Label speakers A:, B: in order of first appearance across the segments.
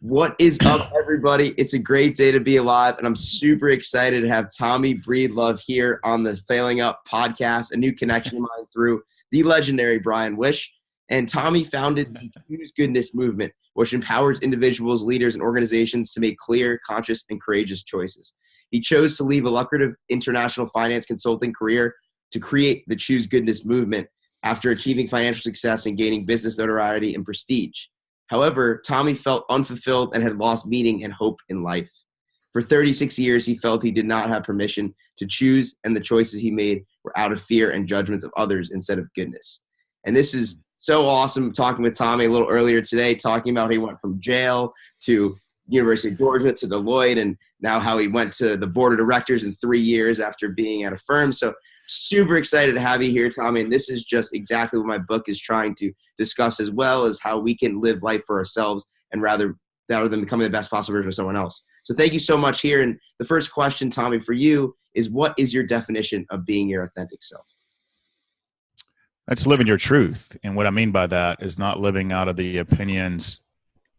A: What is up, everybody? It's a great day to be alive, and I'm super excited to have Tommy Breedlove here on the Failing Up podcast, a new connection of mine through the legendary Brian Wish. And Tommy founded the Choose Goodness movement, which empowers individuals, leaders, and organizations to make clear, conscious, and courageous choices. He chose to leave a lucrative international finance consulting career to create the Choose Goodness movement after achieving financial success and gaining business notoriety and prestige. However, Tommy felt unfulfilled and had lost meaning and hope in life. For 36 years, he felt he did not have permission to choose, and the choices he made were out of fear and judgments of others instead of goodness. And this is so awesome, talking with Tommy a little earlier today, talking about how he went from jail to University of Georgia to Deloitte, and now how he went to the board of directors in 3 years after being at a firm. So super excited to have you here, Tommy. And this is just exactly what my book is trying to discuss, as well as how we can live life for ourselves and rather than becoming the best possible version of someone else. So thank you so much here. And the first question, Tommy, for you is, what is your definition of being your authentic self?
B: That's living your truth. And what I mean by that is not living out of the opinions,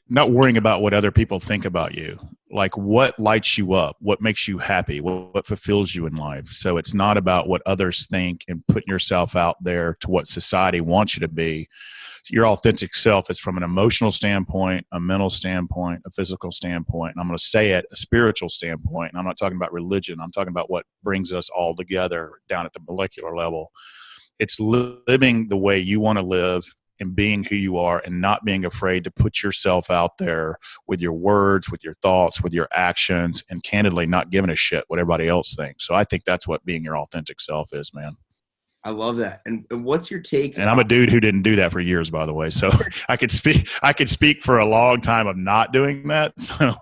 B: not worrying about what other people think about you. Like, what lights you up, what makes you happy, what fulfills you in life. So it's not about what others think and putting yourself out there to what society wants you to be. Your authentic self is from an emotional standpoint, a mental standpoint, a physical standpoint, and I'm going to say it, a spiritual standpoint. And I'm not talking about religion. I'm talking about what brings us all together down at the molecular level. It's living the way you want to live and being who you are, and not being afraid to put yourself out there with your words, with your thoughts, with your actions, and candidly not giving a shit what everybody else thinks. So I think that's what being your authentic self is, man.
A: I love that. And what's your take?
B: And I'm a dude who didn't do that for years, by the way. So I could speak for a long time of not doing that. So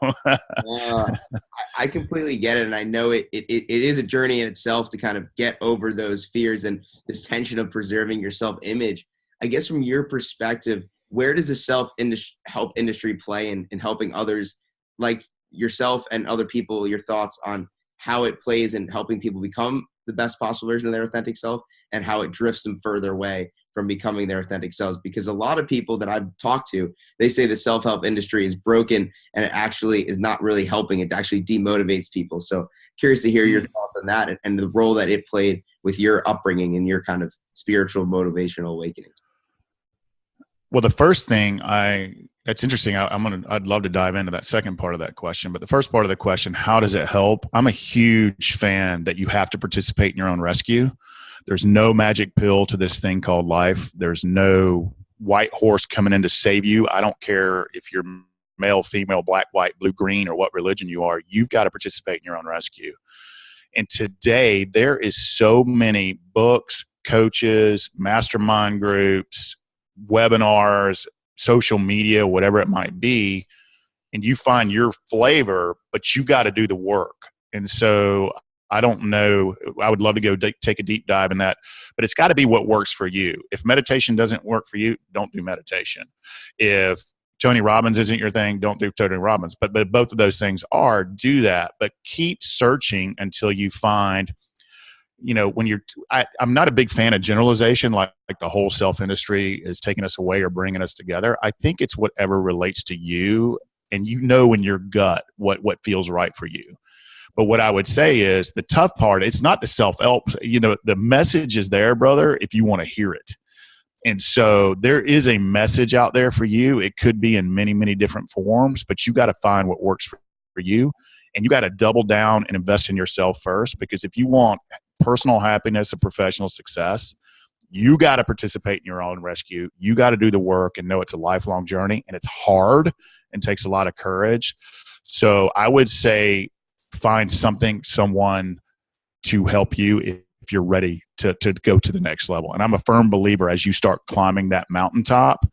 A: I completely get it. And I know it is a journey in itself to kind of get over those fears and this tension of preserving your self-image. I guess from your perspective, where does the self-help industry play in helping others like yourself and other people, your thoughts on how it plays in helping people become the best possible version of their authentic self, and how it drifts them further away from becoming their authentic selves? Because a lot of people that I've talked to, they say the self-help industry is broken and it actually is not really helping. It actually demotivates people. So curious to hear your thoughts on that and the role that it played with your upbringing and your kind of spiritual motivational awakening.
B: Well, the first thing that's interesting. I'd love to dive into that second part of that question, but the first part of the question, how does it help? I'm a huge fan that you have to participate in your own rescue. There's no magic pill to this thing called life. There's no white horse coming in to save you. I don't care if you're male, female, black, white, blue, green, or what religion you are. You've got to participate in your own rescue. And today there is so many books, coaches, mastermind groups, webinars, social media, whatever it might be, and you find your flavor, but you got to do the work. And so I don't know, I would love to go take a deep dive in that, but it's got to be what works for you. If meditation doesn't work for you, don't do meditation. If Tony Robbins isn't your thing, don't do Tony Robbins. But both of those things are, do that, but keep searching until you find, I'm not a big fan of generalization, like the whole self industry is taking us away or bringing us together. I think it's whatever relates to you, and in your gut what feels right for you. But what I would say is the tough part, it's not the self-help. The message is there, brother, if you want to hear it. And so there is a message out there for you. It could be in many, many different forms, but you got to find what works for you. And you got to double down and invest in yourself first, because if you want personal happiness and professional success, you got to participate in your own rescue. You got to do the work and know it's a lifelong journey, and it's hard and takes a lot of courage. So I would say find someone to help you if you're ready to go to the next level. And I'm a firm believer, as you start climbing that mountaintop,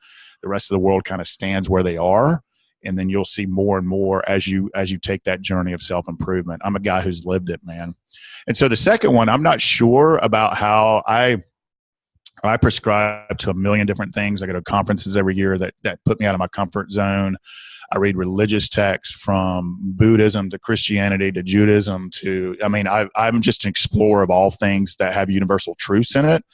B: the rest of the world kind of stands where they are. And then you'll see more and more as you take that journey of self-improvement. I'm a guy who's lived it, man. And so the second one, I'm not sure about how I prescribe to a million different things. I go to conferences every year that put me out of my comfort zone. I read religious texts from Buddhism to Christianity to Judaism I'm just an explorer of all things that have universal truths in it.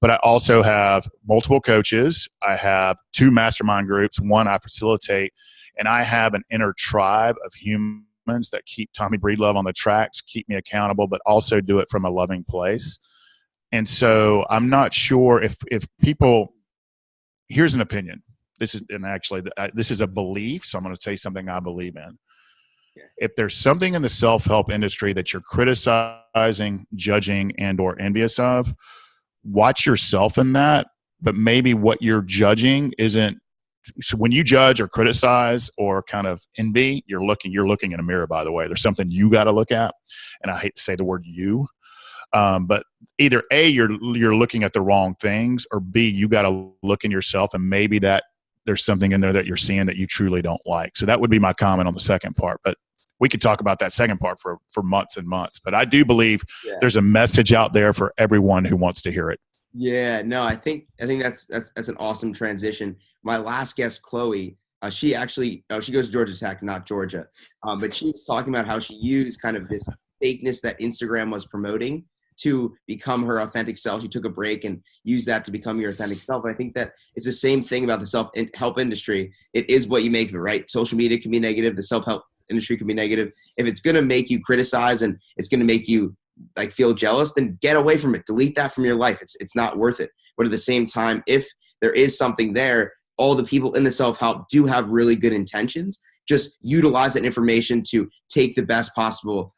B: But I also have multiple coaches. I have 2 mastermind groups. One I facilitate, and I have an inner tribe of humans that keep Tommy Breedlove on the tracks, keep me accountable, but also do it from a loving place. And so I'm not sure if people, here's an opinion. This is a belief, so I'm going to say something I believe in. If there's something in the self-help industry that you're criticizing, judging, and or envious of, watch yourself in that. But maybe what you're judging isn't. So when you judge or criticize or kind of envy, you're looking in a mirror, by the way. There's something you got to look at. And I hate to say the word you. But either A, you're looking at the wrong things, or B, you got to look in yourself, and maybe that there's something in there that you're seeing that you truly don't like. So that would be my comment on the second part. But we could talk about that second part for months and months. But I do believe there's a message out there for everyone who wants to hear it.
A: Yeah, no, I think that's an awesome transition. My last guest, Chloe, she goes to Georgia Tech, not Georgia, but she was talking about how she used kind of this fakeness that Instagram was promoting to become her authentic self. She took a break and used that to become your authentic self. And I think that it's the same thing about the self-help industry. It is what you make of it, right? Social media can be negative. The self-help industry can be negative. If it's going to make you criticize and it's going to make you like feel jealous, then get away from it. Delete that from your life. It's not worth it. But at the same time, if there is something there, all the people in the self-help do have really good intentions. Just utilize that information to take the best possible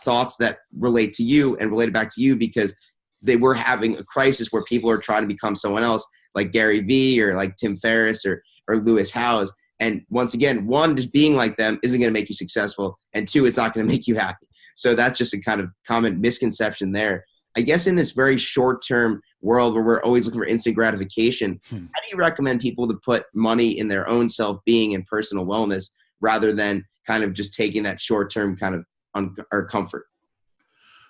A: thoughts that relate to you and relate it back to you, because they were having a crisis where people are trying to become someone else, like Gary Vee or like Tim Ferriss or Lewis Howes. And once again, one, just being like them isn't going to make you successful. And two, it's not going to make you happy. So that's just a kind of common misconception there. I guess in this very short-term world where we're always looking for instant gratification, how do you recommend people to put money in their own self-being and personal wellness rather than kind of just taking that short-term kind of or comfort?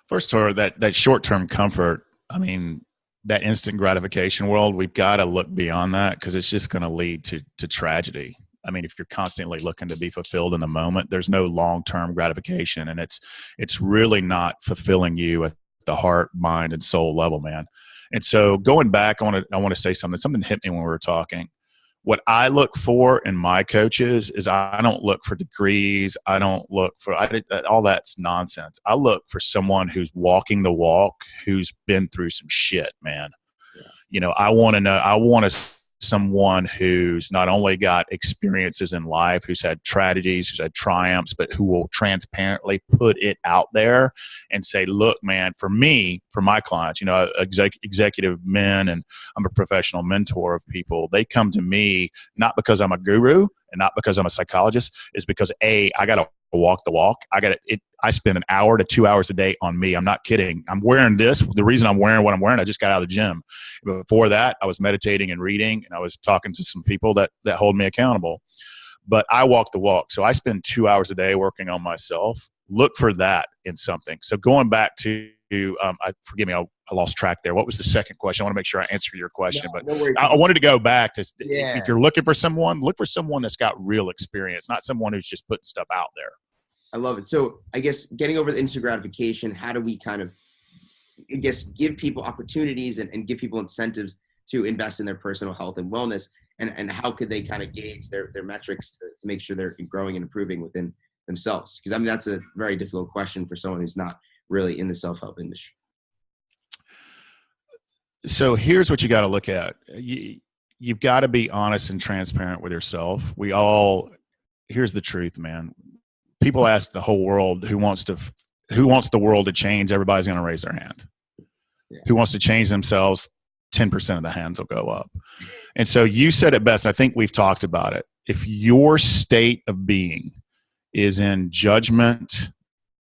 B: First, that short-term comfort, I mean, that instant gratification world, we've got to look beyond that, because it's just going to lead to tragedy. I mean, if you're constantly looking to be fulfilled in the moment, there's no long-term gratification, and it's really not fulfilling you at the heart, mind, and soul level, man. And so going back, I want to say something. Something hit me when we were talking. What I look for in my coaches is I don't look for degrees. I don't look for all that's nonsense. I look for someone who's walking the walk, who's been through some shit, man. Yeah. You know, I want someone who's not only got experiences in life, who's had tragedies, who's had triumphs, but who will transparently put it out there and say, look, man, for my clients, you know, executive men, and I'm a professional mentor of people. They come to me not because I'm a guru and not because I'm a psychologist. It's because I got to walk the walk. I spend an hour to 2 hours a day on me. I'm not kidding. I'm wearing this. The reason I'm wearing what I'm wearing, I just got out of the gym. Before that, I was meditating and reading, and I was talking to some people that hold me accountable. But I walk the walk. So I spend 2 hours a day working on myself. Look for that in something. So going back to, forgive me, I lost track there. What was the second question? I want to make sure I answer your question.
A: No worries.
B: I wanted to go back to, if you're looking for someone, look for someone that's got real experience, not someone who's just putting stuff out there.
A: I love it. So I guess getting over the instant gratification, how do we kind of, I guess, give people opportunities and give people incentives to invest in their personal health and wellness? And how could they kind of gauge their metrics to make sure they're growing and improving within themselves? Because I mean, that's a very difficult question for someone who's not really in the self-help industry.
B: So here's what you got to look at. You've got to be honest and transparent with yourself. Here's the truth, man. People ask the whole world who wants the world to change. Everybody's going to raise their hand. Yeah. Who wants to change themselves? 10% of the hands will go up. And so you said it best. I think we've talked about it. If your state of being is in judgment,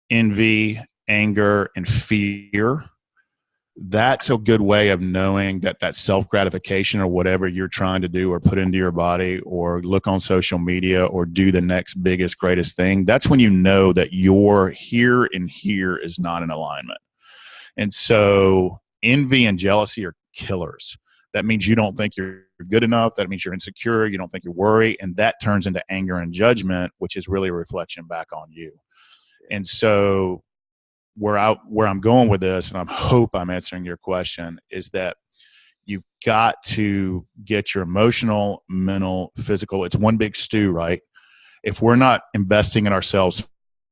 B: envy, anger, and fear, that's a good way of knowing that self-gratification or whatever you're trying to do or put into your body or look on social media or do the next biggest, greatest thing, that's when you know that your here and here is not in alignment. And so envy and jealousy are killers. That means you don't think you're good enough. That means you're insecure. You don't think you're worried. And that turns into anger and judgment, which is really a reflection back on you. And so where I'm going with this, and I hope I'm answering your question, is that You've got to get your emotional, mental, physical. It's one big stew, right? If we're not investing in ourselves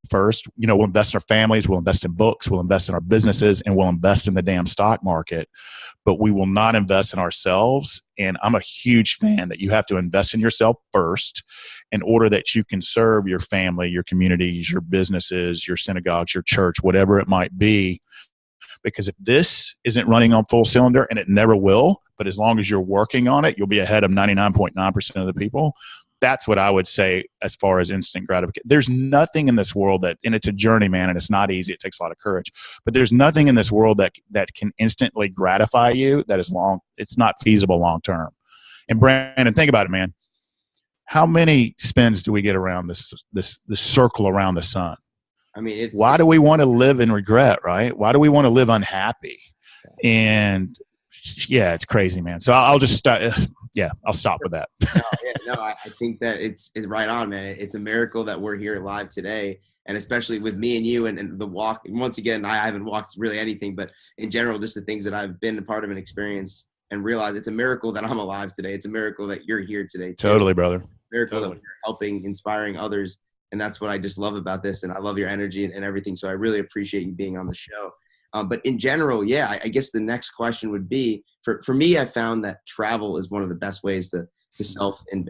B: first, we'll invest in our families, we'll invest in books, we'll invest in our businesses, and we'll invest in the damn stock market, but we will not invest in ourselves. And I'm a huge fan that you have to invest in yourself first in order that you can serve your family, your communities, your businesses, your synagogues, your church, whatever it might be. Because if this isn't running on full cylinder, and it never will, but as long as you're working on it, you'll be ahead of 99.9% of the people. That's what I would say as far as instant gratification. There's nothing in this world that, and it's a journey, man, and it's not easy. It takes a lot of courage. But there's nothing in this world that can instantly gratify you that is it's not feasible long term. And Brandon, think about it, man. How many spins do we get around this circle around the sun?
A: I mean,
B: why do we want to live in regret, right? Why do we want to live unhappy? And yeah, it's crazy, man. So I'll just start. Yeah, I'll stop with that.
A: I think that it's right on, man. It's a miracle that we're here live today, and especially with me and you and the walk. Once again, I haven't walked really anything, but in general, just the things that I've been a part of and experienced and realized, it's a miracle that I'm alive today. It's a miracle that you're here today, too.
B: Totally, brother.
A: Miracle that we're helping, inspiring others. And that's what I just love about this. And I love your energy and everything. So I really appreciate you being on the show. But in general, yeah, I guess the next question would be, for me, I found that travel is one of the best ways to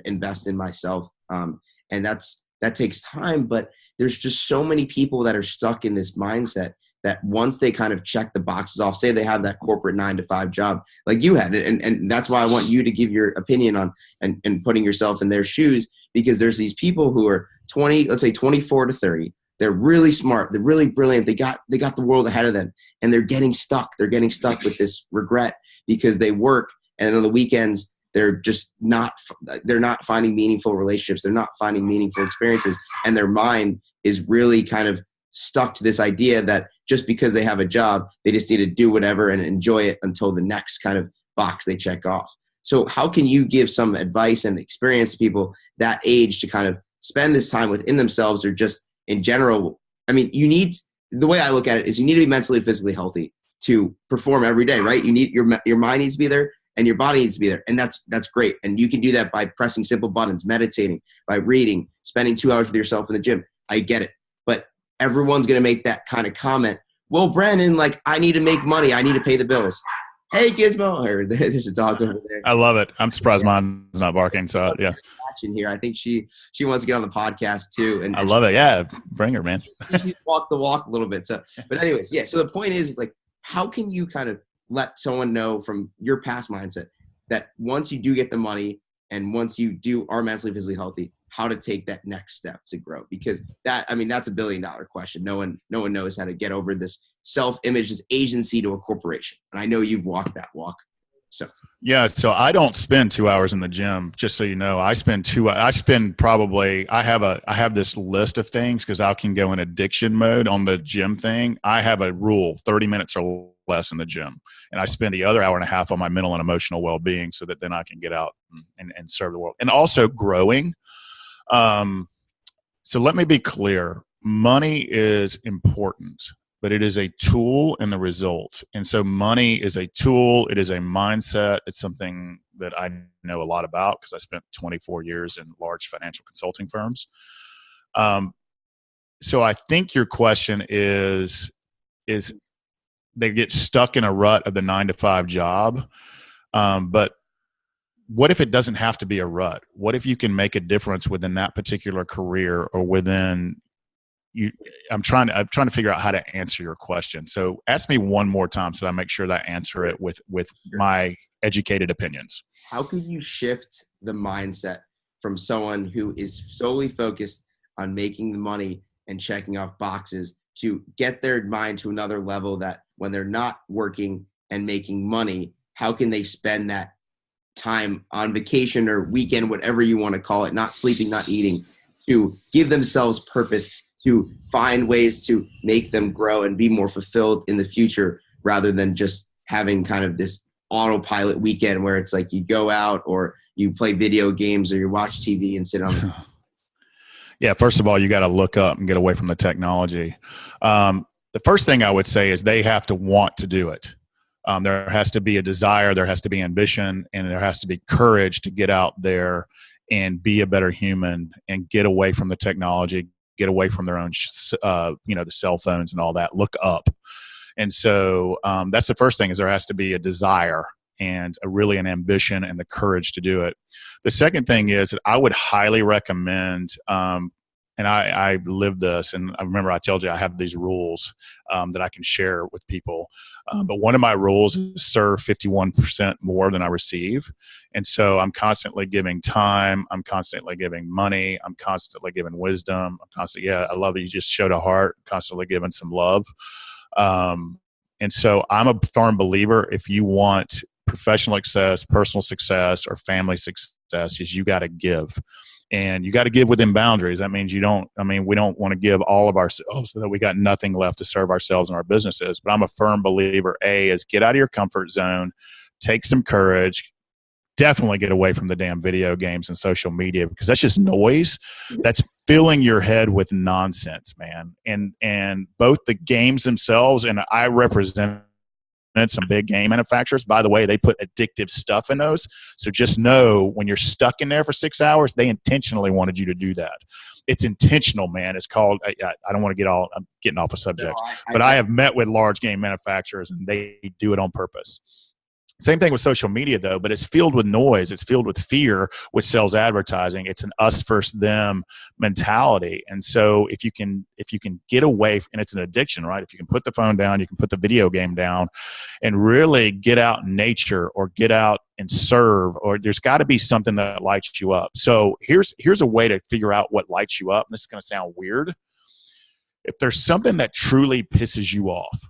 A: invest in myself. And that takes time, but there's just so many people that are stuck in this mindset that once they kind of check the boxes off, say they have that corporate 9-to-5 job like you had, and that's why I want you to give your opinion on and putting yourself in their shoes, because there's these people who are 20, let's say 24 to 30. They're really smart. They're really brilliant. They got the world ahead of them, and they're getting stuck. They're getting stuck with this regret because they work, and on the weekends they're not finding meaningful relationships. They're not finding meaningful experiences, and their mind is really kind of stuck to this idea that just because they have a job, they just need to do whatever and enjoy it until the next kind of box they check off. So how can you give some advice and experience to people that age to kind of spend this time within themselves, or just in general? I mean, the way I look at it is you need to be mentally and physically healthy to perform every day, right? You need your mind needs to be there and your body needs to be there. And that's great. And you can do that by pressing simple buttons, meditating, by reading, spending 2 hours with yourself in the gym. I get it. But everyone's going to make that kind of comment. Well, Brandon, like, I need to make money. I need to pay the bills. Hey, Gizmo. There's a dog over there.
B: I love it. I'm surprised mine's not barking. So, yeah.
A: Here. I think she wants to get on the podcast too. And
B: I love it. Yeah. Bring her, man.
A: She walk the walk a little bit. So, but anyways, yeah. So the point is like, how can you kind of let someone know from your past mindset that once you do get the money and once you are mentally, physically healthy, how to take that next step to grow? Because that's $1 billion question. No one knows how to get over this self-image, this agency to a corporation. And I know you've walked that walk. So
B: yeah, so I don't spend 2 hours in the gym. Just so you know, I have this list of things because I can go in addiction mode on the gym thing. I have a rule: 30 minutes or less in the gym, and I spend the other hour and a half on my mental and emotional well-being, so that then I can get out and serve the world, and also growing. So let me be clear: money is important, but it is a tool in the result. And so money is a tool. It is a mindset. It's something that I know a lot about because I spent 24 years in large financial consulting firms. So I think your question is they get stuck in a rut of the 9-to-5 job. But what if it doesn't have to be a rut? What if you can make a difference within that particular career or within I'm trying to figure out how to answer your question. So ask me one more time so I make sure that I answer it with my educated opinions.
A: How could you shift the mindset from someone who is solely focused on making the money and checking off boxes to get their mind to another level, that when they're not working and making money, how can they spend that time on vacation or weekend, whatever you want to call it, not sleeping, not eating, to give themselves purpose, to find ways to make them grow and be more fulfilled in the future, rather than just having kind of this autopilot weekend where it's like you go out or you play video games or you watch TV and sit on.
B: Yeah, first of all, you got to look up and get away from the technology. The first thing I would say is they have to want to do it. There has to be a desire, there has to be ambition, and there has to be courage to get out there and be a better human and get away from the technology, get away from their own, the cell phones and all that. Look up. And so that's the first thing, is there has to be a desire and really an ambition and the courage to do it. The second thing is that I would highly recommend, and I live this, and I remember I told you I have these rules that I can share with people. But one of my rules is serve 51% more than I receive. And so I'm constantly giving time. I'm constantly giving money. I'm constantly giving wisdom. I love that you just showed a heart, constantly giving some love. And so I'm a firm believer, if you want professional success, personal success, or family success, is you got to give. And you got to give within boundaries. That means we don't want to give all of ourselves so that we got nothing left to serve ourselves and our businesses. But I'm a firm believer, is get out of your comfort zone, take some courage, definitely get away from the damn video games and social media, because that's just noise. That's filling your head with nonsense, man. And both the games themselves, and I represent some big game manufacturers. By the way, they put addictive stuff in those. So just know, when you're stuck in there for 6 hours, they intentionally wanted you to do that. It's intentional, man. It's called, I don't want to I'm getting off a subject, but I have met with large game manufacturers and they do it on purpose. Same thing with social media, though, but it's filled with noise. It's filled with fear, which sells advertising. It's an us versus them mentality. And so if you can get away, and it's an addiction, right? If you can put the phone down, you can put the video game down and really get out in nature, or get out and serve, or there's got to be something that lights you up. So here's a way to figure out what lights you up. And this is going to sound weird. If there's something that truly pisses you off,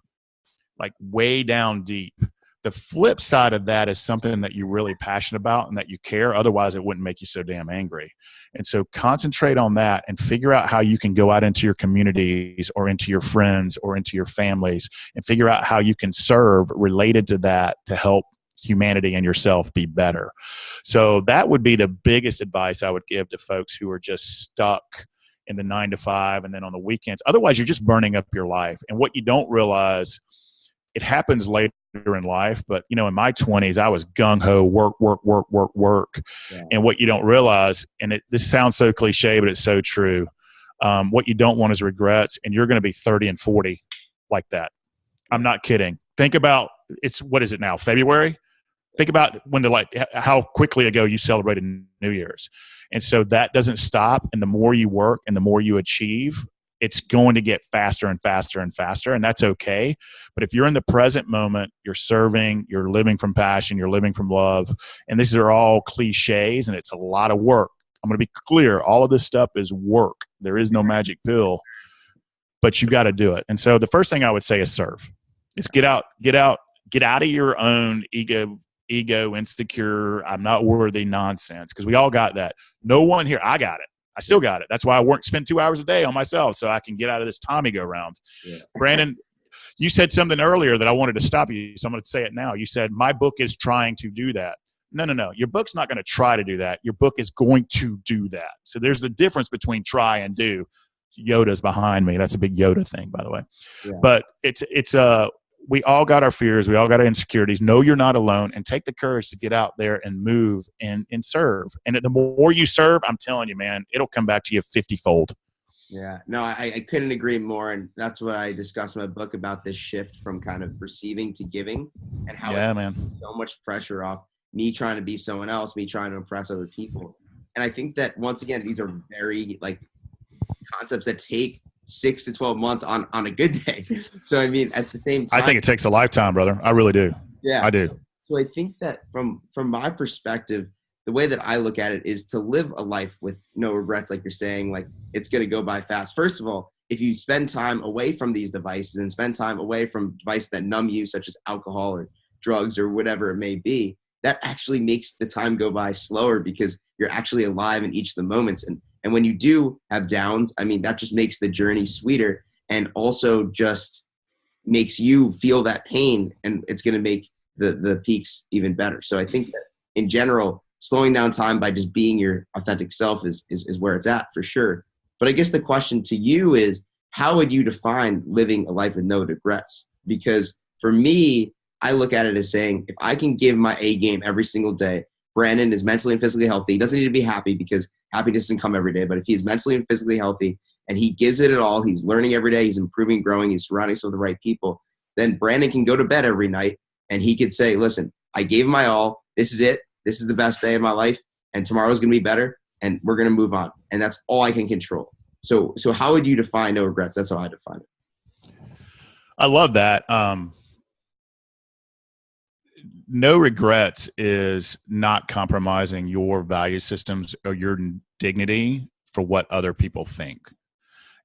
B: like way down deep, the flip side of that is something that you're really passionate about and that you care. Otherwise, it wouldn't make you so damn angry. And so concentrate on that and figure out how you can go out into your communities, or into your friends, or into your families, and figure out how you can serve related to that to help humanity and yourself be better. So that would be the biggest advice I would give to folks who are just stuck in the 9 to 5 and then on the weekends. Otherwise, you're just burning up your life. And what you don't realize, it happens later in life, but in my 20s, I was gung-ho, work. Yeah. And what you don't realize, and this sounds so cliche, but it's so true. What you don't want is regrets, and you're going to be 30 and 40 like that. I'm not kidding. Think about, what is it now, February? Think about how quickly ago you celebrated New Year's. And so that doesn't stop. And the more you work and the more you achieve, it's going to get faster and faster and faster, and that's okay. But if you're in the present moment, you're serving, you're living from passion, you're living from love, and these are all cliches, and it's a lot of work. I'm going to be clear. All of this stuff is work. There is no magic pill, but you got to do it. And so the first thing I would say is serve. Is get out of your own ego, insecure, I'm not worthy nonsense, because we all got that. No one here, I got it. I still got it. That's why I spend 2 hours a day on myself, so I can get out of this Tommy go round. Yeah. Brandon, you said something earlier that I wanted to stop you, so I'm going to say it now. You said, my book is trying to do that. No. Your book's not going to try to do that. Your book is going to do that. So there's a difference between try and do. Yoda's behind me. That's a big Yoda thing, by the way. Yeah. But we all got our fears. We all got our insecurities. Know you're not alone, and take the courage to get out there and move and serve. And the more you serve, I'm telling you, man, it'll come back to you 50-fold.
A: Yeah, no, I couldn't agree more. And that's what I discussed in my book, about this shift from kind of receiving to giving, and how it's so much pressure off me trying to be someone else, me trying to impress other people. And I think that, once again, these are very concepts that take 6 to 12 months on a good day. So, I mean, at the same time,
B: I think it takes a lifetime, brother. I really do.
A: Yeah,
B: I do.
A: So I think that from my perspective, the way that I look at it is to live a life with no regrets. Like you're saying, it's going to go by fast. First of all, if you spend time away from these devices and spend time away from devices that numb you, such as alcohol or drugs or whatever it may be, that actually makes the time go by slower, because you're actually alive in each of the moments. And when you do have downs, I mean, that just makes the journey sweeter, and also just makes you feel that pain, and it's going to make the peaks even better. So I think that in general, slowing down time by just being your authentic self is where it's at, for sure. But I guess the question to you is, how would you define living a life with no regrets? Because for me, I look at it as saying, if I can give my A game every single day, Brandon is mentally and physically healthy. He doesn't need to be happy because happiness doesn't come every day. But if he's mentally and physically healthy and he gives it all, he's learning every day, he's improving, growing, he's surrounding himself with the right people, then Brandon can go to bed every night and he could say, listen, I gave my all. This is it. This is the best day of my life. And tomorrow's going to be better. And we're going to move on. And that's all I can control. So how would you define no regrets? That's how I define it.
B: I love that. No regrets is not compromising your value systems or your dignity for what other people think.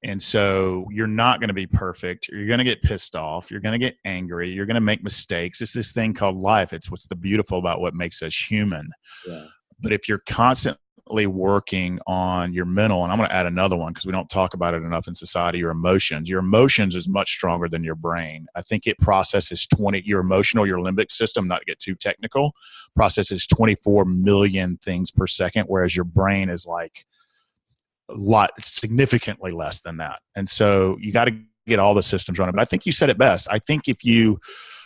B: And so you're not going to be perfect. You're going to get pissed off. You're going to get angry. You're going to make mistakes. It's this thing called life. It's what's the beautiful about what makes us human. Yeah. But if you're constantly working on your mental, and I'm going to add another one because we don't talk about it enough in society, your emotions is much stronger than your brain. I think it processes your limbic system, not to get too technical, processes 24 million things per second, whereas your brain is like significantly less than that. And so you got to get all the systems running. But I think you said it best. I think if you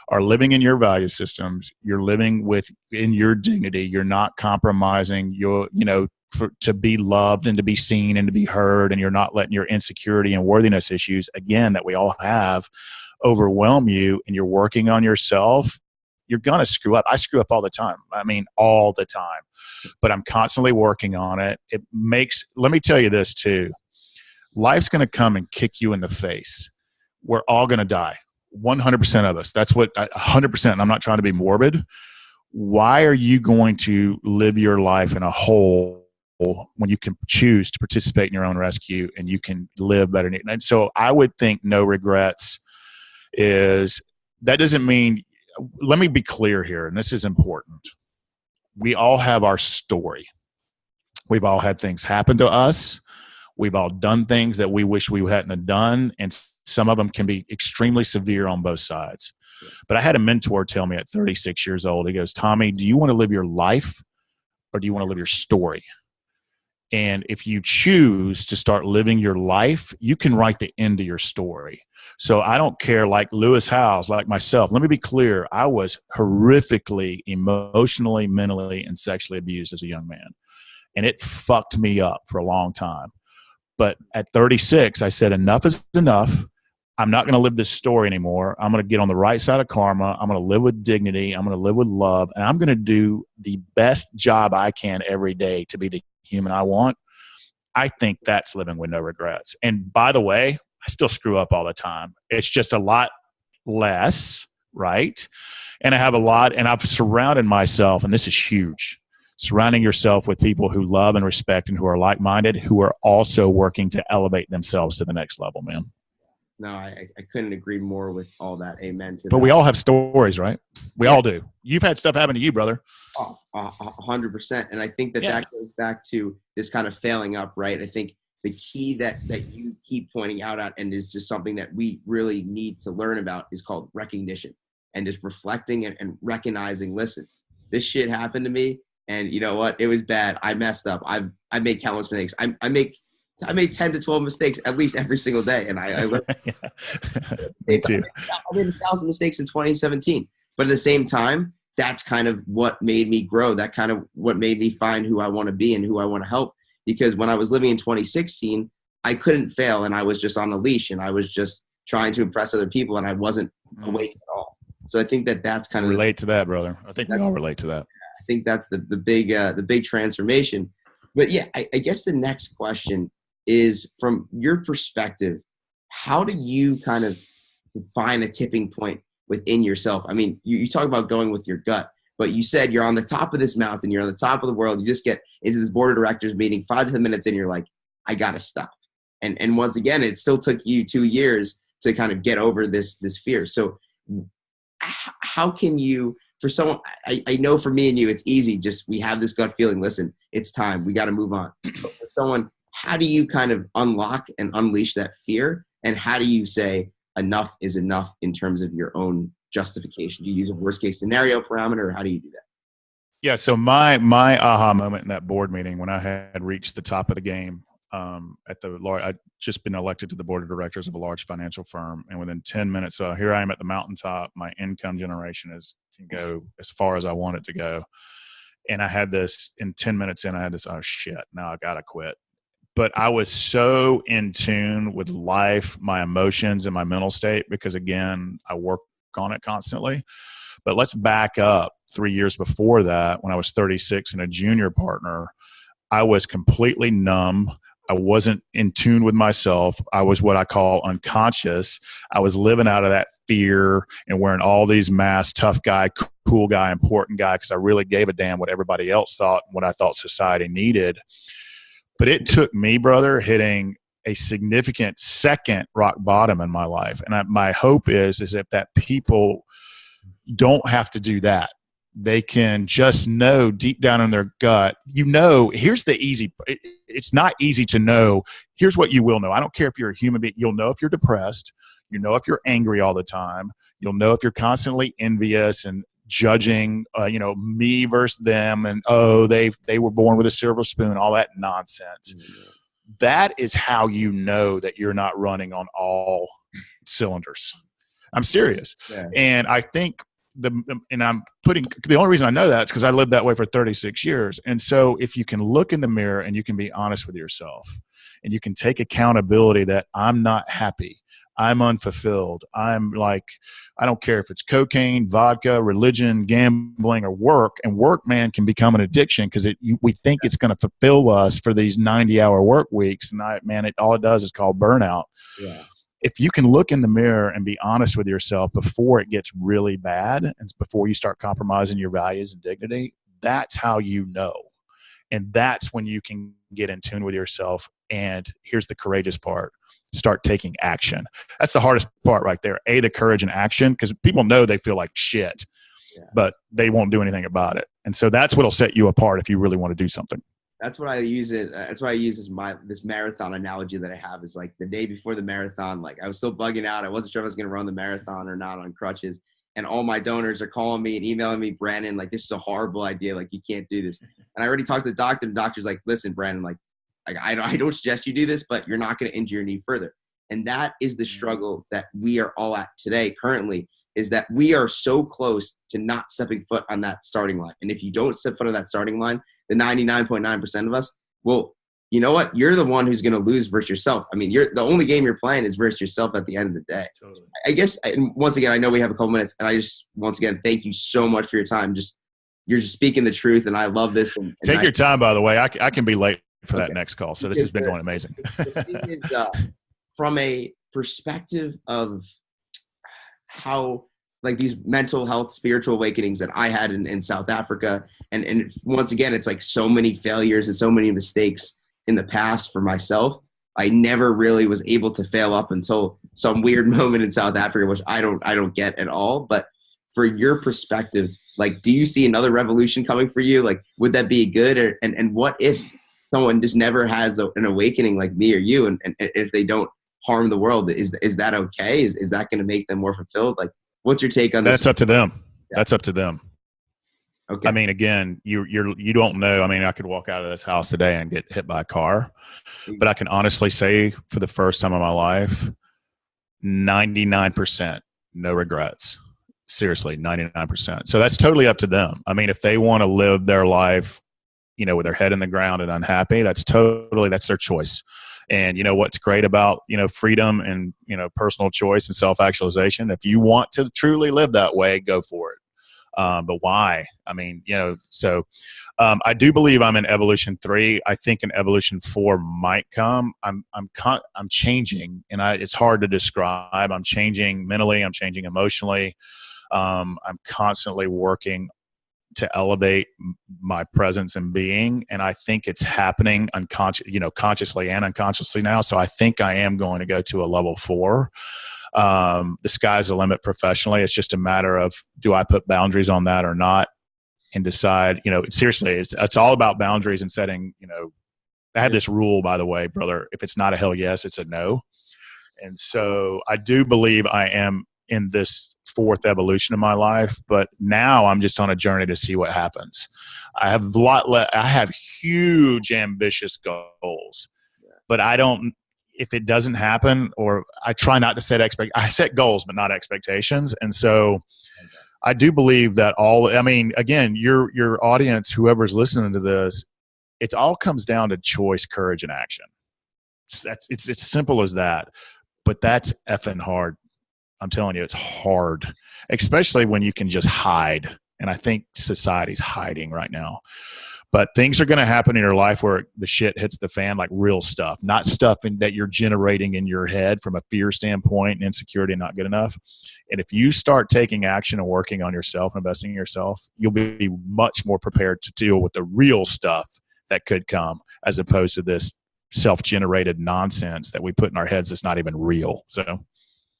B: are living in your value systems, you're living in your dignity, you're not compromising to be loved and to be seen and to be heard, and you're not letting your insecurity and worthiness issues, again, that we all have, overwhelm you, and you're working on yourself, you're going to screw up. I screw up all the time. I mean, all the time. But I'm constantly working on it. Let me tell you this too. Life's going to come and kick you in the face. We're all going to die. 100% of us. That's what 100%. And I'm not trying to be morbid. Why are you going to live your life in a hole when you can choose to participate in your own rescue and you can live better? And so I would think no regrets that doesn't mean, let me be clear here, and this is important. We all have our story. We've all had things happen to us. We've all done things that we wish we hadn't have done. And some of them can be extremely severe on both sides. But I had a mentor tell me at 36 years old, he goes, Tommy, do you want to live your life or do you want to live your story? And if you choose to start living your life, you can write the end of your story. So I don't care, like Lewis Howes, like myself. Let me be clear. I was horrifically, emotionally, mentally, and sexually abused as a young man. And it fucked me up for a long time. But at 36, I said, enough is enough. I'm not going to live this story anymore. I'm going to get on the right side of karma. I'm going to live with dignity. I'm going to live with love. And I'm going to do the best job I can every day to be the human I want. I think that's living with no regrets. And by the way, I still screw up all the time. It's just a lot less, right? And I have a lot, and I've surrounded myself, and this is huge, surrounding yourself with people who love and respect and who are like-minded, who are also working to elevate themselves to the next level, man.
A: No, I couldn't agree more with all that. Amen to that.
B: But we all have stories, right? We all do. You've had stuff happen to you, brother.
A: 100%. And I think that goes back to this kind of failing up, right? I think the key that you keep pointing out at, and is just something that we really need to learn about, is called recognition, and just reflecting and recognizing, listen, this shit happened to me. And you know what? It was bad. I messed up. I made countless mistakes. I made 10 to 12 mistakes at least every single day. And I learned.
B: Me too.
A: I made 1,000 mistakes in 2017. But at the same time, that's kind of what made me grow. That kind of what made me find who I want to be and who I want to help. Because when I was living in 2016, I couldn't fail. And I was just on a leash. And I was just trying to impress other people. And I wasn't awake at all. So I think that's kind of
B: relate to that, brother. I think we all relate to that.
A: I think that's the big transformation. But yeah, I guess the next question is, from your perspective, how do you kind of define a tipping point within yourself? I mean, you talk about going with your gut, but you said you're on the top of this mountain, you're on the top of the world, you just get into this board of directors meeting, 5 to 10 minutes in, you're like, I got to stop. And once again, it still took you 2 years to kind of get over this fear. So how can you, for someone, I know for me and you, it's easy. Just, we have this gut feeling, listen, it's time, we got to move on. But for someone, how do you kind of unlock and unleash that fear? And how do you say enough is enough in terms of your own justification? Do you use a worst case scenario parameter, or how do you do that?
B: Yeah. So my aha moment in that board meeting, when I had reached the top of the game, at the large. I'd just been elected to the board of directors of a large financial firm, and within 10 minutes, here I am at the mountaintop. My income generation can go as far as I want it to go. And I had this in 10 minutes in, I had this, oh shit, now I got to quit. But I was so in tune with life, my emotions, and my mental state because, again, I work on it constantly. But let's back up 3 years before that, when I was 36 and a junior partner. I was completely numb. I wasn't in tune with myself. I was what I call unconscious. I was living out of that fear and wearing all these masks, tough guy, cool guy, important guy, because I really gave a damn what everybody else thought, what I thought society needed. But it took me, brother, hitting a significant second rock bottom in my life. And my hope is if that people don't have to do that. They can just know deep down in their gut, here's the easy, it's not easy to know. Here's what you will know. I don't care if you're a human being. You'll know if you're depressed. You know if you're angry all the time. You'll know if you're constantly envious and judging, me versus them. And, they were born with a silver spoon, all that nonsense. Mm-hmm. That is how you know that you're not running on all cylinders. I'm serious. Yeah. And I think the only reason I know that is because I lived that way for 36 years. And so if you can look in the mirror and you can be honest with yourself and you can take accountability that I'm not happy, I'm unfulfilled, I don't care if it's cocaine, vodka, religion, gambling, or work. And work, man, can become an addiction because we think it's going to fulfill us for these 90-hour work weeks. And all it does is called burnout. Yeah. If you can look in the mirror and be honest with yourself before it gets really bad and before you start compromising your values and dignity, that's how you know. And that's when you can get in tune with yourself. And here's the courageous part. Start taking action. That's the hardest part right there. The courage and action, because people know they feel like shit, but they won't do anything about it. And so that's what'll set you apart if you really want to do something.
A: That's what I use this marathon analogy that I have is like the day before the marathon, like I was still bugging out. I wasn't sure if I was going to run the marathon or not on crutches. And all my donors are calling me and emailing me, Brandon, like, this is a horrible idea. Like, you can't do this. And I already talked to the doctor. The doctor's like, listen, Brandon, like I don't suggest you do this, but you're not going to injure your knee further. And that is the struggle that we are all at today currently, is that we are so close to not stepping foot on that starting line. And if you don't step foot on that starting line, the 99.9% of us, well, you know what? You're the one who's going to lose versus yourself. I mean, the only game you're playing is versus yourself at the end of the day. Totally. I guess, and once again, I know we have a couple minutes, and I just, once again, thank you so much for your time. You're just speaking the truth, and I love this. And
B: take your time, by the way. I can be late for that next call, so this has been going amazing.
A: The thing is, from a perspective of how, like, these mental health, spiritual awakenings that I had in South Africa. And once again, it's like so many failures and so many mistakes in the past for myself. I never really was able to fail up until some weird moment in South Africa, which I don't get at all. But for your perspective, like, do you see another revolution coming for you? Like, would that be good? And what if someone just never has an awakening like me or you, and if they don't harm the world, is that okay? Is that going to make them more fulfilled? Like, what's your take on this?
B: That's up to them. Yeah. That's up to them.
A: Okay.
B: I mean, again, you don't know. I mean, I could walk out of this house today and get hit by a car, but I can honestly say for the first time in my life, 99%, no regrets. Seriously, 99%. So that's totally up to them. I mean, if they want to live their life, with their head in the ground and unhappy, that's their choice. And what's great about, freedom and, personal choice and self-actualization, if you want to truly live that way, go for it. But why? I mean, I do believe I'm in evolution 3. I think an evolution 4 might come. I'm changing, and it's hard to describe. I'm changing mentally. I'm changing emotionally. I'm constantly working to elevate my presence and being. And I think it's happening consciously and unconsciously now. So I think I am going to go to a level 4. The sky's the limit professionally. It's just a matter of, do I put boundaries on that or not, and decide, seriously, it's all about boundaries and setting, I have this rule, by the way, brother, if it's not a hell yes, it's a no. And so I do believe I am in this 4th evolution of my life, but now I'm just on a journey to see what happens. I have huge ambitious goals. but I don't, if it doesn't happen, or I try not to I set goals, but not expectations. And so I do believe that again, your audience, whoever's listening to this, it all comes down to choice, courage, and action. It's as simple as that, but that's effing hard. I'm telling you, it's hard, especially when you can just hide. And I think society's hiding right now. But things are going to happen in your life where the shit hits the fan, like real stuff, not stuff that you're generating in your head from a fear standpoint and insecurity and not good enough. And if you start taking action and working on yourself and investing in yourself, you'll be much more prepared to deal with the real stuff that could come, as opposed to this self-generated nonsense that we put in our heads that's not even real. So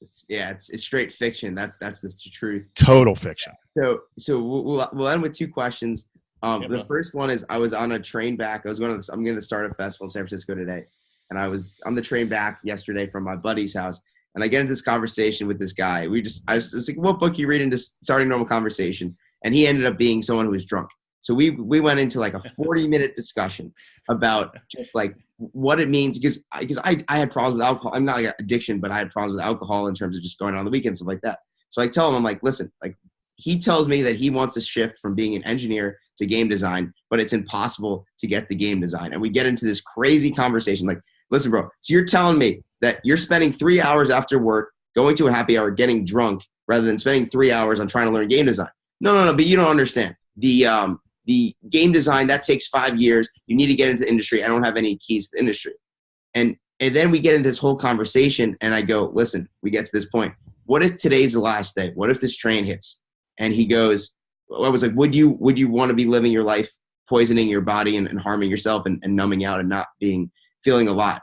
A: it's straight fiction. That's the truth.
B: Total fiction.
A: So we'll end with two questions. The first one is, I was on a train back. I'm going to the Startup Festival in San Francisco today. And I was on the train back yesterday from my buddy's house. And I get into this conversation with this guy. I was like, what book you reading? Just starting normal conversation. And he ended up being someone who was drunk. So we went into like a 40-minute discussion about just like what it means. Because I had problems with alcohol. I'm not like addiction, but I had problems with alcohol in terms of just going on the weekends, stuff like that. So I tell him, I'm like, listen, like, he tells me that he wants to shift from being an engineer to game design, but it's impossible to get the game design. And we get into this crazy conversation. Like, listen, bro, so you're telling me that you're spending 3 hours after work going to a happy hour, getting drunk, rather than spending 3 hours on trying to learn game design. No, but you don't understand. The game design, that takes 5 years. You need to get into the industry. I don't have any keys to the industry. And then we get into this whole conversation, and I go, listen, we get to this point. What if today's the last day? What if this train hits? And he goes, I was like, would you want to be living your life poisoning your body and harming yourself and numbing out and not feeling alive?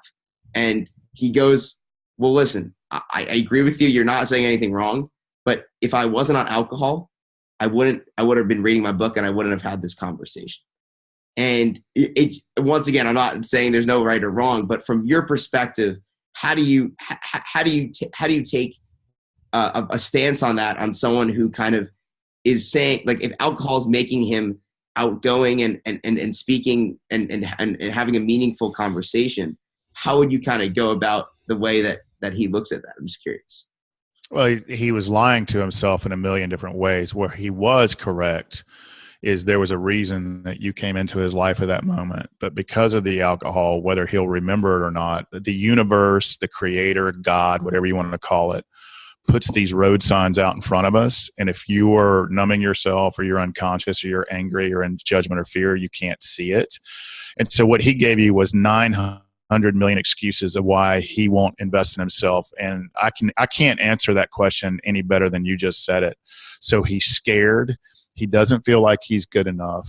A: And he goes, well, listen, I agree with you. You're not saying anything wrong. But if I wasn't on alcohol, I would have been reading my book and I wouldn't have had this conversation. And it once again, I'm not saying there's no right or wrong, but from your perspective, how do you take a stance on that, on someone who kind of is saying, like, if alcohol is making him outgoing and speaking and having a meaningful conversation, how would you kind of go about the way that he looks at that? I'm just curious.
B: Well, he was lying to himself in a million different ways. Where he was correct is there was a reason that you came into his life at that moment. But because of the alcohol, whether he'll remember it or not, the universe, the creator, God, whatever you want to call it, puts these road signs out in front of us. And if you are numbing yourself, or you're unconscious, or you're angry, or in judgment or fear, you can't see it. And so what he gave you was 900 million excuses of why he won't invest in himself. And I can't answer that question any better than you just said it. So he's scared. He doesn't feel like he's good enough.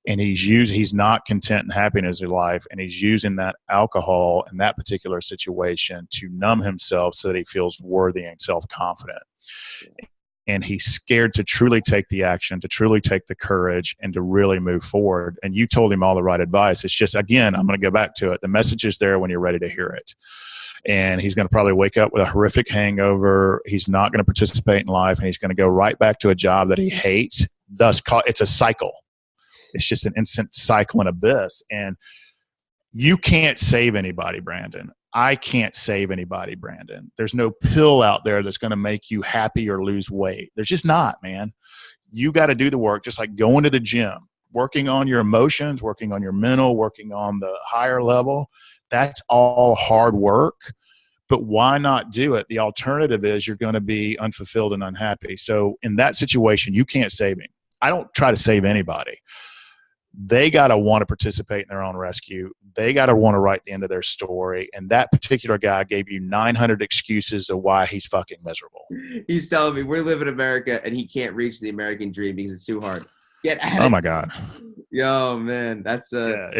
B: And he's not content and happy in his life, and he's using that alcohol in that particular situation to numb himself so that he feels worthy and self-confident. And he's scared to truly take the action, to truly take the courage, and to really move forward. And you told him all the right advice. It's just, again, I'm going to go back to it. The message is there when you're ready to hear it. And he's going to probably wake up with a horrific hangover. He's not going to participate in life, and he's going to go right back to a job that he hates. Thus, it's a cycle. It's just an instant cycle and abyss. And you can't save anybody, Brandon. I can't save anybody, Brandon. There's no pill out there that's going to make you happy or lose weight. There's just not, man. You got to do the work, just like going to the gym, working on your emotions, working on your mental, working on the higher level. That's all hard work. But why not do it? The alternative is you're going to be unfulfilled and unhappy. So in that situation, you can't save him. I don't try to save anybody. They got to want to participate in their own rescue. They got to want to write the end of their story. And that particular guy gave you 900 excuses of why he's fucking miserable.
A: He's telling me we're living in America and he can't reach the American dream because it's too hard.
B: Oh my God.
A: Yo, man, that's
B: a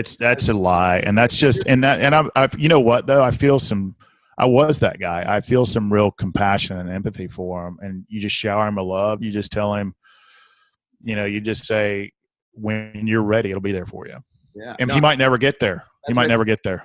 B: lie. And that's just, I've you know what though? I was that guy. I feel some real compassion and empathy for him. And you just shower him with love. You just tell him, you just say, when you're ready, it'll be there for you.
A: Yeah.
B: And he might never get there. He might never get there.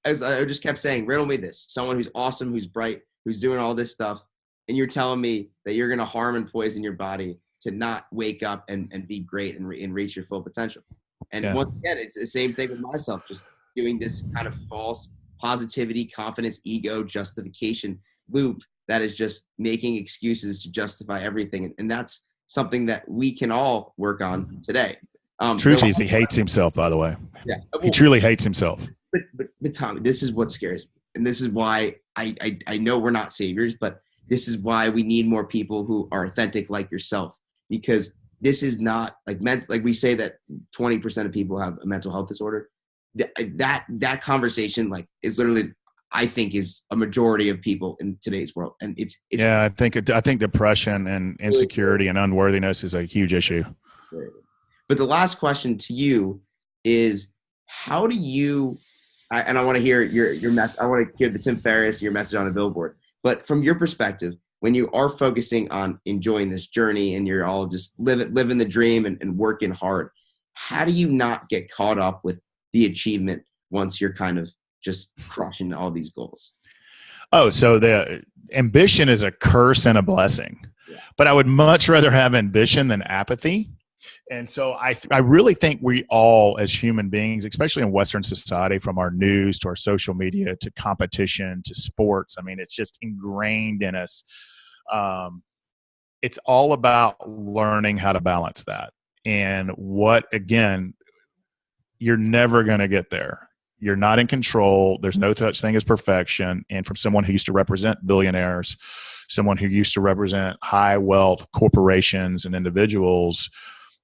A: As I just kept saying, riddle me this. Someone who's awesome, who's bright, who's doing all this stuff, and you're telling me that you're going to harm and poison your body to not wake up and be great and reach your full potential. And once again, it's the same thing with myself, just doing this kind of false positivity, confidence, ego, justification loop that is just making excuses to justify everything. And that's something that we can all work on today.
B: Truth is, he hates himself, by the way.
A: Yeah.
B: He truly hates himself.
A: But Tommy, this is what scares me. And this is why I know we're not saviors, but this is why we need more people who are authentic like yourself, because this is not like like we say that 20% of people have a mental health disorder. That conversation like is literally, I think, is a majority of people in today's world. And it's
B: yeah, I think depression and insecurity and unworthiness is a huge issue.
A: But the last question to you is, how do you, and I want to hear your mess. I want to hear the Tim Ferriss, your message on a billboard. But from your perspective, when you are focusing on enjoying this journey and you're all just living the dream and working hard, how do you not get caught up with the achievement once you're kind of just crushing all these goals?
B: Oh, so the ambition is a curse and a blessing. Yeah. But I would much rather have ambition than apathy. And so I really think we all, as human beings, especially in Western society, from our news to our social media to competition to sports, I mean, it's just ingrained in us. It's all about learning how to balance that. And again, you're never going to get there. You're not in control. There's no such thing as perfection. And from someone who used to represent billionaires, someone who used to represent high wealth corporations and individuals,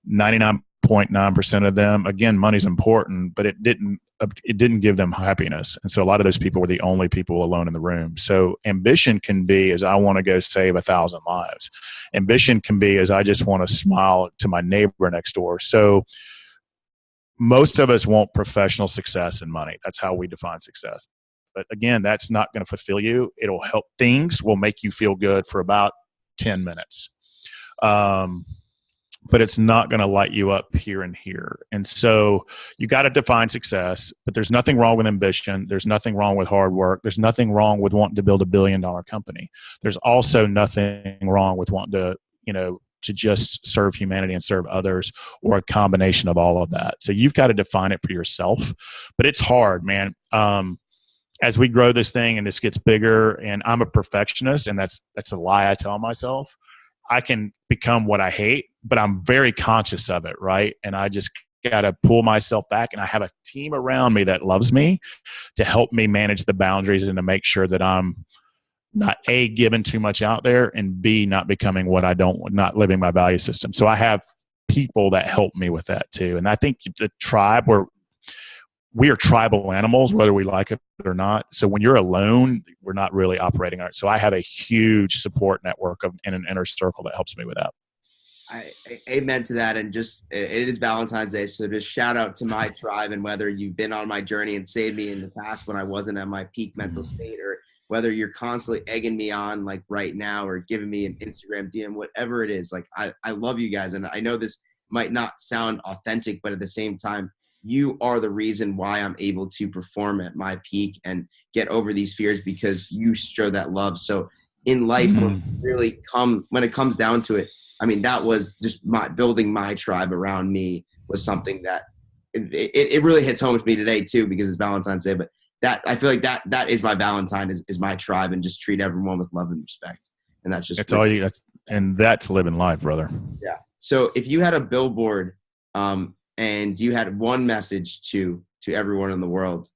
B: 99.9% of them, again, money's important, but it didn't give them happiness. And so a lot of those people were the only people alone in the room. So ambition can be as I want to go save 1,000 lives. Ambition can be as I just want to smile to my neighbor next door. So most of us want professional success and money. That's how we define success. But again, that's not going to fulfill you. It'll help. Things will make you feel good for about 10 minutes. But it's not going to light you up here and here. And so you got to define success, but there's nothing wrong with ambition. There's nothing wrong with hard work. There's nothing wrong with wanting to build $1 billion company. There's also nothing wrong with wanting to, to just serve humanity and serve others, or a combination of all of that. So you've got to define it for yourself, but it's hard, man. As we grow this thing and this gets bigger, and I'm a perfectionist, and that's a lie I tell myself, I can become what I hate, but I'm very conscious of it, right? And I just got to pull myself back, and I have a team around me that loves me to help me manage the boundaries and to make sure that I'm not A, giving too much out there, and B, not becoming what I don't, not living my value system. So I have people that help me with that too. And I think the tribe, we are tribal animals, whether we like it or not. So when you're alone, we're not really operating on it. So I have a huge support network and an inner circle that helps me with that.
A: I amen to that. And just, it is Valentine's Day. So just shout out to my tribe, and whether you've been on my journey and saved me in the past when I wasn't at my peak mental state, or whether you're constantly egging me on like right now, or giving me an Instagram DM, whatever it is, like I love you guys. And I know this might not sound authentic, but at the same time, you are the reason why I'm able to perform at my peak and get over these fears, because you show that love. So in life, when it comes down to it, I mean, that was just building my tribe around me was something that it really hits home with me today too, because it's Valentine's Day. But that, I feel like that is my Valentine, is my tribe, and just treat everyone with love and respect. And that's just,
B: that's all you, that's living life, brother.
A: Yeah. So if you had a billboard, and you had one message to everyone in the world,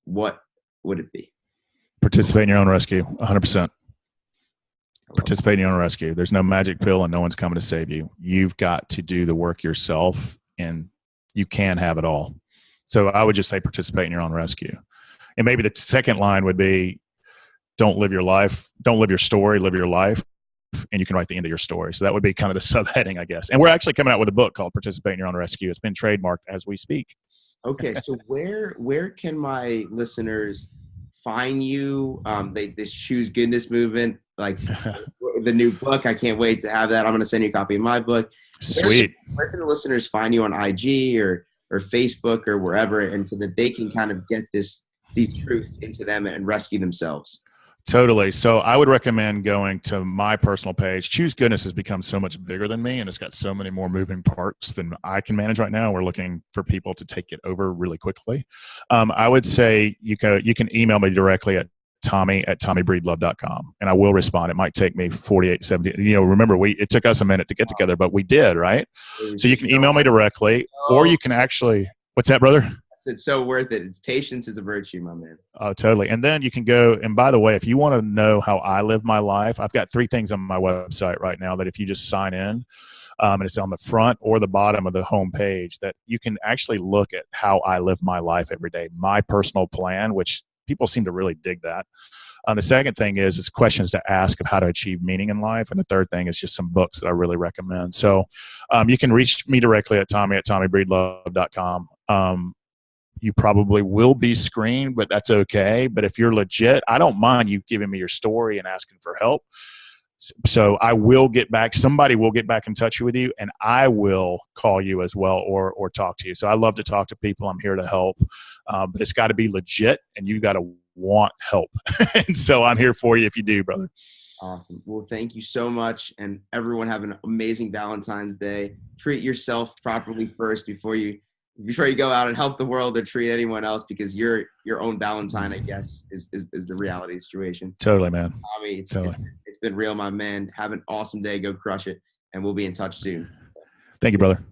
A: what would it be?
B: Participate in your own rescue, 100%. Participate in your own rescue. There's no magic pill, and no one's coming to save you. You've got to do the work yourself, and you can have it all. So I would just say participate in your own rescue. And maybe the second line would be, don't live your life. Don't live your story, live your life. And you can write the end of your story. So that would be kind of the subheading, I guess. And we're actually coming out with a book called Participate in Your Own Rescue. It's been trademarked as we speak. Okay.
A: So where can my listeners find you? This Choose Goodness movement, like the new book. I can't wait to have that. I'm going to send you a copy of my book.
B: Sweet.
A: Where can the listeners find you on IG or Facebook or wherever, and so that they can kind of get these truths into them and rescue themselves?
B: Totally. So I would recommend going to my personal page. Choose Goodness has become so much bigger than me, and it's got so many more moving parts than I can manage right now. We're looking for people to take it over really quickly. I would say you can email me directly at tommy@tommybreedlove.com, and I will respond. It might take me 48, 70. Remember, it took us a minute to get together, but we did, right? So you can email me directly, or you can actually, what's that, brother?
A: It's so worth it. It's patience is a virtue, my man.
B: Oh, totally. And then you can go, and by the way, if you want to know how I live my life, I've got 3 things on my website right now that if you just sign in, and it's on the front or the bottom of the home page, that you can actually look at how I live my life every day, my personal plan, which people seem to really dig that. The second thing is questions to ask of how to achieve meaning in life. And the third thing is just some books that I really recommend. So you can reach me directly at tommy@tommybreedlove.com. You probably will be screened, but that's okay. But if you're legit, I don't mind you giving me your story and asking for help. So I will get back. Somebody will get back in touch with you, and I will call you as well or talk to you. So I love to talk to people. I'm here to help, but it's got to be legit, and you got to want help. And so I'm here for you if you do, brother.
A: Awesome. Well, thank you so much, and everyone have an amazing Valentine's Day. Treat yourself properly first before you go out and help the world or treat anyone else, because your own Valentine, I guess, is the reality situation.
B: Totally, man.
A: Tommy, it's been real, my man. Have an awesome day. Go crush it, and we'll be in touch soon.
B: Thank you, brother.